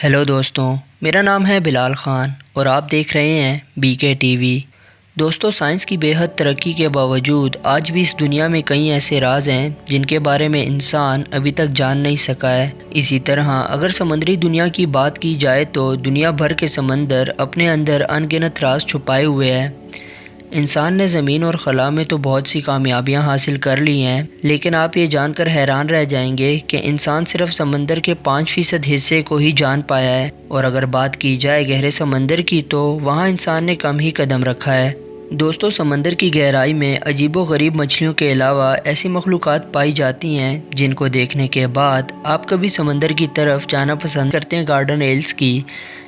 Hello دوستوں، میرا نام ہے بلال خان اور آپ دیکھ رہے ہیں بی کے ٹی وی۔ دوستوں، سائنس کی بے حد ترقی کے باوجود آج بھی اس دنیا میں کئی ایسے راز ہیں جن کے بارے میں انسان ابھی تک جان نہیں سکا ہے۔ اسی طرح اگر سمندری دنیا کی بات کی جائے تو دنیا بھر کے سمندر اپنے اندر ان گنت راز چھپائے ہوئے ہیں۔ انسان نے زمین اور خلا میں تو بہت سی کامیابیاں حاصل کر لی ہیں، لیکن آپ یہ جان کر حیران رہ جائیں گے کہ انسان صرف سمندر کے 5% حصے کو ہی جان پایا ہے، اور اگر بات کی جائے گہرے سمندر کی تو وہاں انسان نے کم ہی قدم رکھا ہے۔ دوستوں، سمندر کی گہرائی میں عجیب و غریب مچھلیوں کے علاوہ ایسی مخلوقات پائی جاتی ہیں جن کو دیکھنے کے بعد آپ کبھی سمندر کی طرف جانا پسند کرتے ہیں۔ گارڈن ایلس کی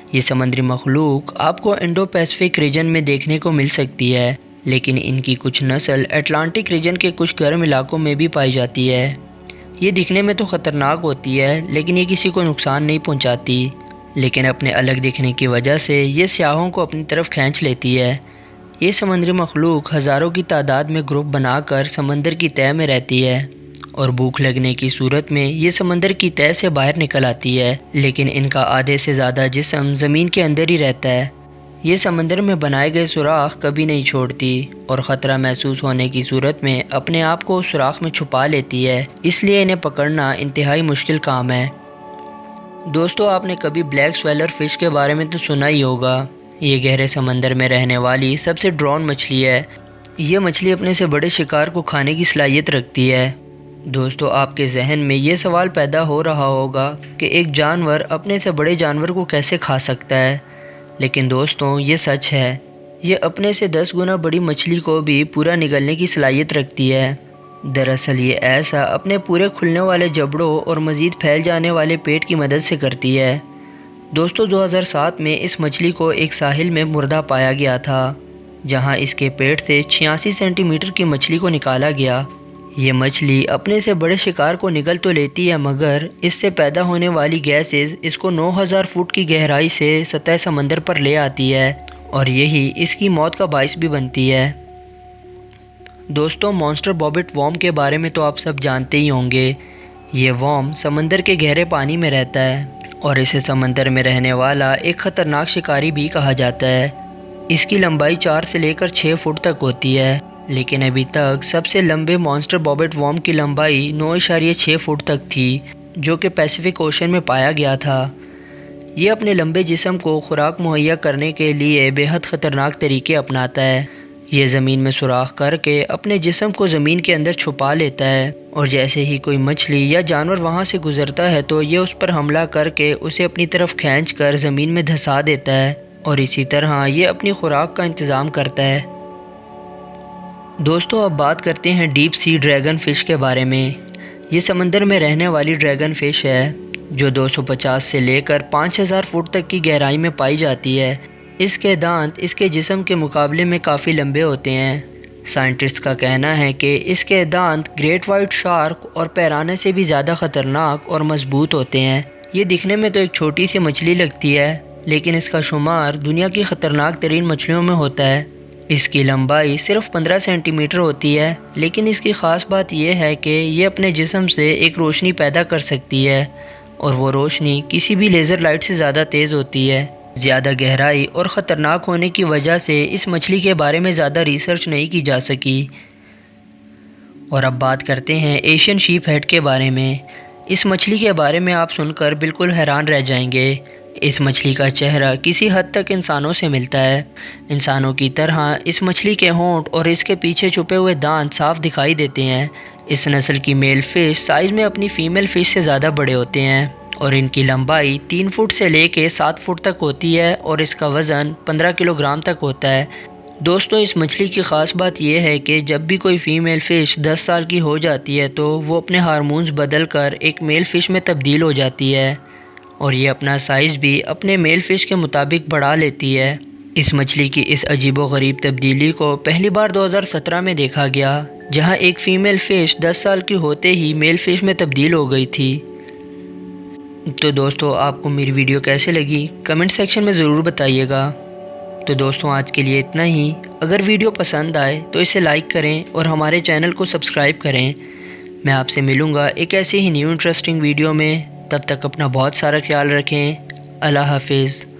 یہ سمندری مخلوق آپ کو انڈو پیسفک ریجن میں دیکھنے کو مل سکتی ہے، لیکن ان کی کچھ نسل اٹلانٹک ریجن کے کچھ گرم علاقوں میں بھی پائی جاتی ہے۔ یہ دکھنے میں تو خطرناک ہوتی ہے، لیکن یہ کسی کو نقصان نہیں پہنچاتی، لیکن اپنے الگ دکھنے کی وجہ سے یہ سیاحوں کو اپنی طرف کھینچ لیتی ہے۔ یہ سمندری مخلوق ہزاروں کی تعداد میں گروپ بنا کر سمندر کی تہہ میں رہتی ہے، اور بھوک لگنے کی صورت میں یہ سمندر کی تہہ سے باہر نکل آتی ہے، لیکن ان کا آدھے سے زیادہ جسم زمین کے اندر ہی رہتا ہے۔ یہ سمندر میں بنائے گئے سوراخ کبھی نہیں چھوڑتی اور خطرہ محسوس ہونے کی صورت میں اپنے آپ کو اس سوراخ میں چھپا لیتی ہے، اس لیے انہیں پکڑنا انتہائی مشکل کام ہے۔ دوستو، آپ نے کبھی بلیک سویلر فش کے بارے میں تو سنا ہی ہوگا۔ یہ گہرے سمندر میں رہنے والی سب سے ڈرون مچھلی ہے۔ یہ مچھلی اپنے سے بڑے شکار کو کھانے کی صلاحیت رکھتی ہے۔ دوستو، آپ کے ذہن میں یہ سوال پیدا ہو رہا ہوگا کہ ایک جانور اپنے سے بڑے جانور کو کیسے کھا سکتا ہے، لیکن دوستوں یہ سچ ہے۔ یہ اپنے سے 10 گنا بڑی مچھلی کو بھی پورا نگلنے کی صلاحیت رکھتی ہے۔ دراصل یہ ایسا اپنے پورے کھلنے والے جبڑوں اور مزید پھیل جانے والے پیٹ کی مدد سے کرتی ہے۔ دوستو، 2007 میں اس مچھلی کو ایک ساحل میں مردہ پایا گیا تھا، جہاں اس کے پیٹ سے 86 سینٹی میٹر کی مچھلی کو نکالا گیا۔ یہ مچھلی اپنے سے بڑے شکار کو نگل تو لیتی ہے، مگر اس سے پیدا ہونے والی گیسز اس کو 9000 فٹ کی گہرائی سے سطح سمندر پر لے آتی ہے، اور یہی اس کی موت کا باعث بھی بنتی ہے۔ دوستو، مانسٹر بابٹ ورم کے بارے میں تو آپ سب جانتے ہی ہوں گے۔ یہ ورم سمندر کے گہرے پانی میں رہتا ہے، اور اسے سمندر میں رہنے والا ایک خطرناک شکاری بھی کہا جاتا ہے۔ اس کی لمبائی 4 سے لے کر 6 فٹ تک ہوتی ہے، لیکن ابھی تک سب سے لمبے مانسٹر بابٹ ورم کی لمبائی 9.6 فٹ تک تھی، جو کہ پیسیفک اوشن میں پایا گیا تھا۔ یہ اپنے لمبے جسم کو خوراک مہیا کرنے کے لیے بے حد خطرناک طریقے اپناتا ہے۔ یہ زمین میں سوراخ کر کے اپنے جسم کو زمین کے اندر چھپا لیتا ہے، اور جیسے ہی کوئی مچھلی یا جانور وہاں سے گزرتا ہے تو یہ اس پر حملہ کر کے اسے اپنی طرف کھینچ کر زمین میں دھسا دیتا ہے، اور اسی طرح یہ اپنی خوراک کا انتظام کرتا ہے۔ دوستو، اب بات کرتے ہیں ڈیپ سی ڈریگن فش کے بارے میں۔ یہ سمندر میں رہنے والی ڈریگن فش ہے، جو 250 سے لے کر 5000 فٹ تک کی گہرائی میں پائی جاتی ہے۔ اس کے دانت اس کے جسم کے مقابلے میں کافی لمبے ہوتے ہیں۔ سائنٹسٹ کا کہنا ہے کہ اس کے دانت گریٹ وائٹ شارک اور پیرانے سے بھی زیادہ خطرناک اور مضبوط ہوتے ہیں۔ یہ دکھنے میں تو ایک چھوٹی سی مچھلی لگتی ہے، لیکن اس کا شمار دنیا کی خطرناک ترین مچھلیوں میں ہوتا ہے۔ اس کی لمبائی صرف 15 سینٹی میٹر ہوتی ہے، لیکن اس کی خاص بات یہ ہے کہ یہ اپنے جسم سے ایک روشنی پیدا کر سکتی ہے، اور وہ روشنی کسی بھی لیزر لائٹ سے زیادہ تیز ہوتی ہے۔ زیادہ گہرائی اور خطرناک ہونے کی وجہ سے اس مچھلی کے بارے میں زیادہ ریسرچ نہیں کی جا سکی۔ اور اب بات کرتے ہیں ایشین شیپ ہیڈ کے بارے میں۔ اس مچھلی کے بارے میں آپ سن کر بالکل حیران رہ جائیں گے۔ اس مچھلی کا چہرہ کسی حد تک انسانوں سے ملتا ہے۔ انسانوں کی طرح اس مچھلی کے ہونٹ اور اس کے پیچھے چھپے ہوئے دانت صاف دکھائی دیتے ہیں۔ اس نسل کی میل فش سائز میں اپنی فیمیل فش سے زیادہ بڑے ہوتے ہیں، اور ان کی لمبائی 3 فٹ سے لے کے 7 فٹ تک ہوتی ہے، اور اس کا وزن 15 کلو گرام تک ہوتا ہے۔ دوستو، اس مچھلی کی خاص بات یہ ہے کہ جب بھی کوئی فیمیل فش 10 سال کی ہو جاتی ہے تو وہ اپنے ہارمونز بدل کر ایک میل فش میں تبدیل ہو جاتی ہے، اور یہ اپنا سائز بھی اپنے میل فش کے مطابق بڑھا لیتی ہے۔ اس مچھلی کی اس عجیب و غریب تبدیلی کو پہلی بار 2017 میں دیکھا گیا، جہاں ایک فیمیل فش 10 سال کی ہوتے ہی میل فش میں تبدیل ہو گئی تھی۔ تو دوستو، آپ کو میری ویڈیو کیسے لگی کمنٹ سیکشن میں ضرور بتائیے گا۔ تو دوستوں، آج کے لیے اتنا ہی۔ اگر ویڈیو پسند آئے تو اسے لائک کریں اور ہمارے چینل کو سبسکرائب کریں۔ میں آپ سے ملوں گا ایک ایسی ہی نیو انٹرسٹنگ ویڈیو میں۔ تب تک اپنا بہت سارا خیال رکھیں۔ اللہ حافظ۔